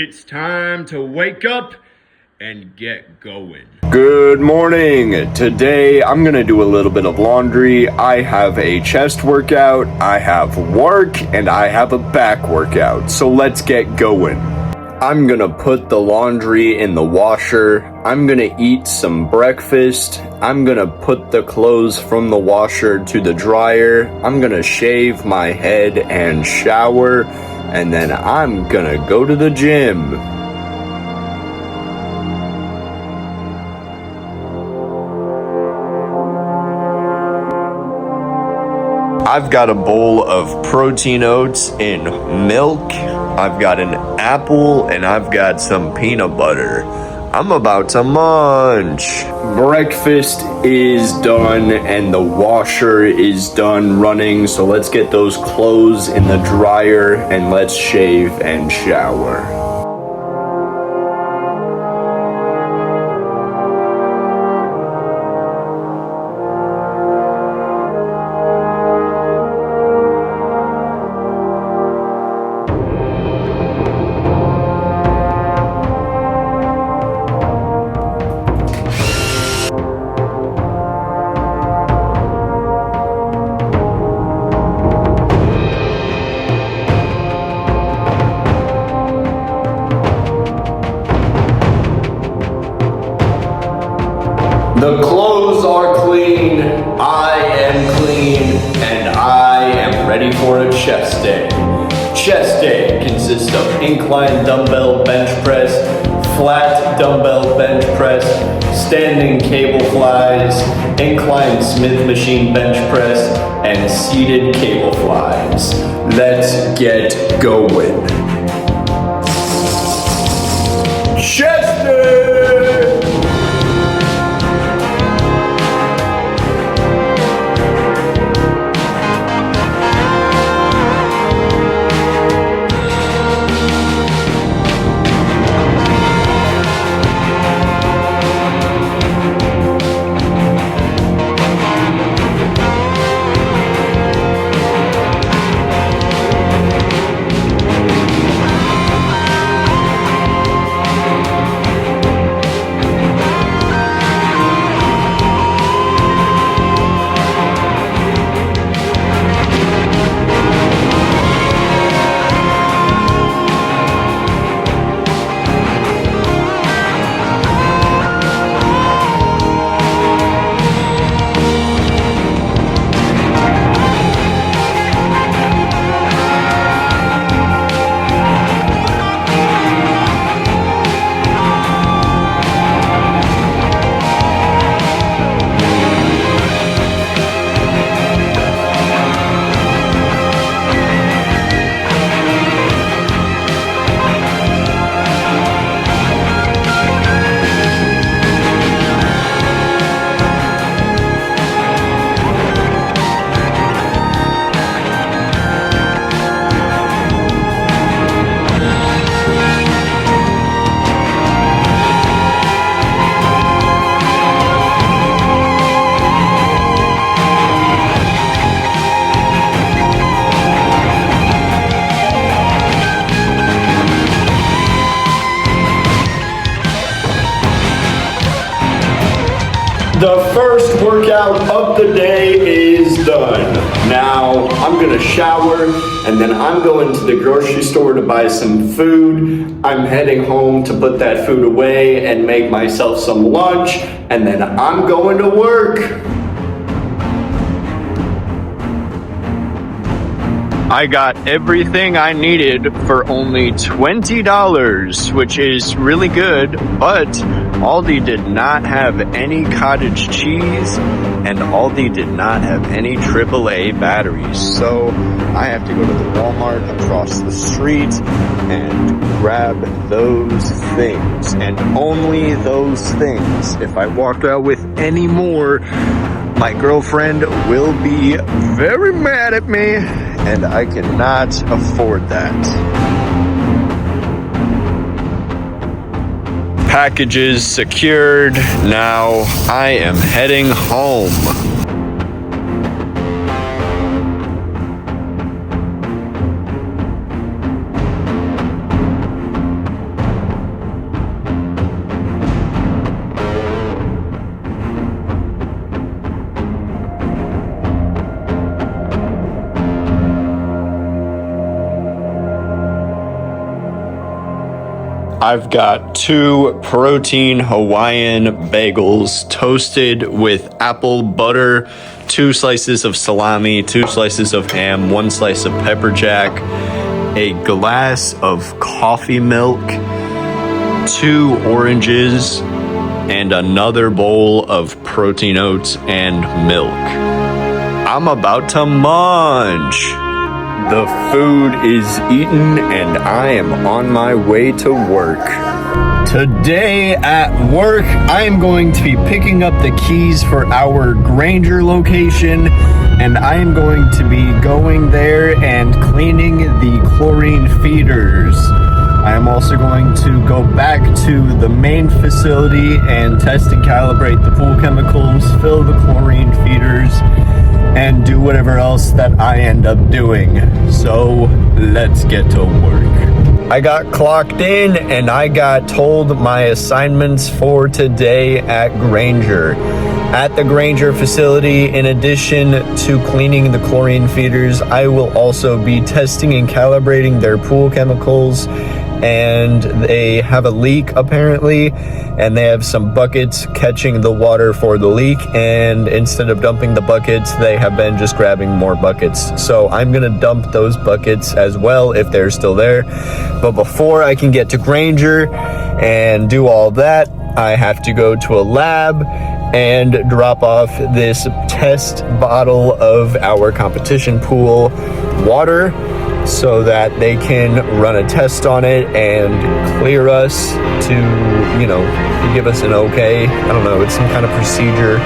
It's time to wake up and get going. Good morning. Today I'm gonna do a little bit of laundry. I have a chest workout, I have work, and I have a back workout. So let's get going. I'm gonna put the laundry in the washer. I'm gonna eat some breakfast. I'm gonna put the clothes from the washer to the dryer. I'm gonna shave my head and shower. And then I'm gonna go to the gym. I've got a bowl of protein oats in milk. I've got an apple and I've got some peanut butter. I'm about to munch. Breakfast is done and the washer is done running, so let's get those clothes in the dryer and let's shave and shower. The clothes are clean, I am clean, and I am ready for a chest day. Chest day consists of incline dumbbell bench press, flat dumbbell bench press, standing cable flies, incline Smith machine bench press, and seated cable flies. Let's get going. Chest day! The first workout of the day is done. Now I'm gonna shower and then I'm going to the grocery store to buy some food. I'm heading home to put that food away and make myself some lunch, and then I'm going to work. I got everything I needed for only $20, which is really good, but Aldi did not have any cottage cheese, and Aldi did not have any AAA batteries. So I have to go to the Walmart across the street and grab those things, and only those things. If I walk out with any more, my girlfriend will be very mad at me, and I cannot afford that. Packages secured. Now I am heading home. I've got 2 protein Hawaiian bagels toasted with apple butter, 2 slices of salami, 2 slices of ham, 1 slice of pepper jack, a glass of coffee milk, 2 oranges, and another bowl of protein oats and milk. I'm about to munch. The food is eaten and I am on my way to work. Today at work, I am going to be picking up the keys for our Granger location, and I am going to be going there and cleaning the chlorine feeders. I am also going to go back to the main facility and test and calibrate the pool chemicals, fill the chlorine feeders, and do whatever else that I end up doing. So let's get to work. I got clocked in and I got told my assignments for today at Granger. At the Granger facility, in addition to cleaning the chlorine feeders, I will also be testing and calibrating their pool chemicals. And they have a leak apparently, and they have some buckets catching the water for the leak, and instead of dumping the buckets, they have been just grabbing more buckets. So I'm gonna dump those buckets as well if they're still there. But before I can get to Granger and do all that, I have to go to a lab and drop off this test bottle of our competition pool water, so that they can run a test on it and clear us to, give us an okay. I don't know, it's some kind of procedure.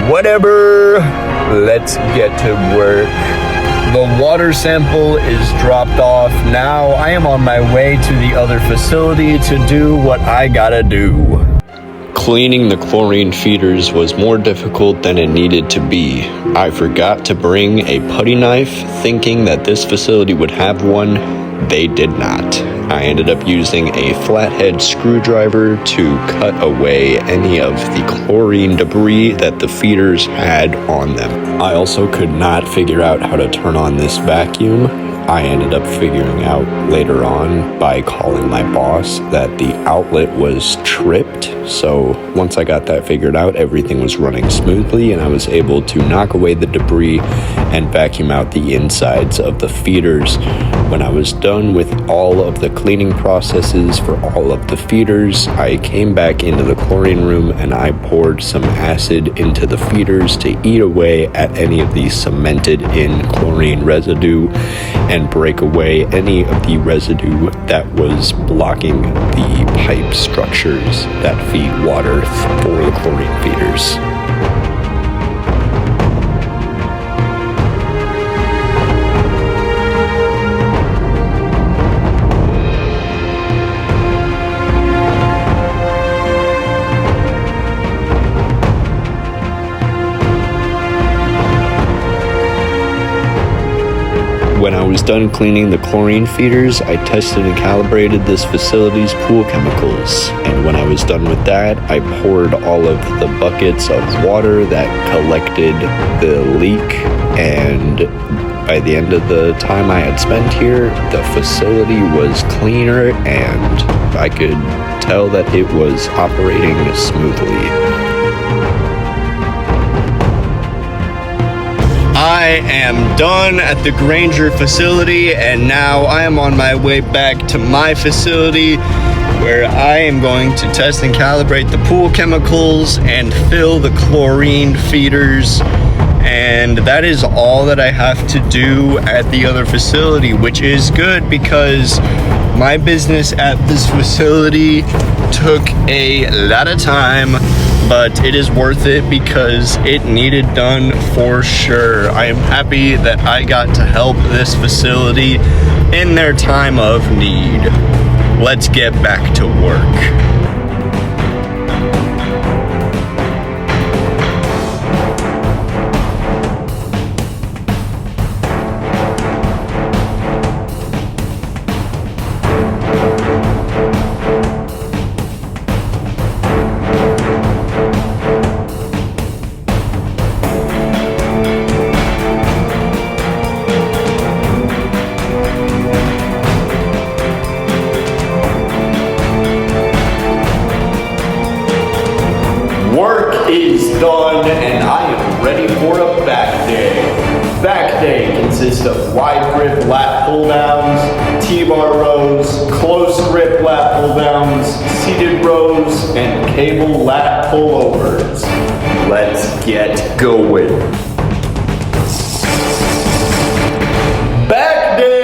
Whatever, let's get to work. The water sample is dropped off. Now I am on my way to the other facility to do what I gotta do. Cleaning the chlorine feeders was more difficult than it needed to be. I forgot to bring a putty knife, thinking that this facility would have one. They did not. I ended up using a flathead screwdriver to cut away any of the chlorine debris that the feeders had on them. I also could not figure out how to turn on this vacuum. I ended up figuring out later on by calling my boss that the outlet was tripped. So once I got that figured out, everything was running smoothly and I was able to knock away the debris and vacuum out the insides of the feeders. When I was done with all of the cleaning processes for all of the feeders, I came back into the chlorine room and I poured some acid into the feeders to eat away at any of the cemented in chlorine residue and break away any of the residue that was blocking the pipe structures that feed water for the chlorine feeders. When I was done cleaning the chlorine feeders, I tested and calibrated this facility's pool chemicals. And when I was done with that, I poured all of the buckets of water that collected the leak. And by the end of the time I had spent here, the facility was cleaner and I could tell that it was operating smoothly. I am done at the Granger facility, and now I am on my way back to my facility where I am going to test and calibrate the pool chemicals and fill the chlorine feeders. And that is all that I have to do at the other facility, which is good because my business at this facility took a lot of time, but it is worth it because it needed done for sure. I am happy that I got to help this facility in their time of need. Let's get back to work. consists of wide grip lat pull downs, T-bar rows, close grip lat pull downs, seated rows, and cable lat pullovers. Let's get going. Back day!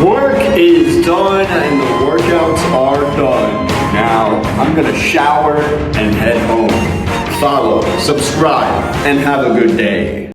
Work is done and the workouts are done. Now, I'm gonna shower and head home. Follow, subscribe, and have a good day.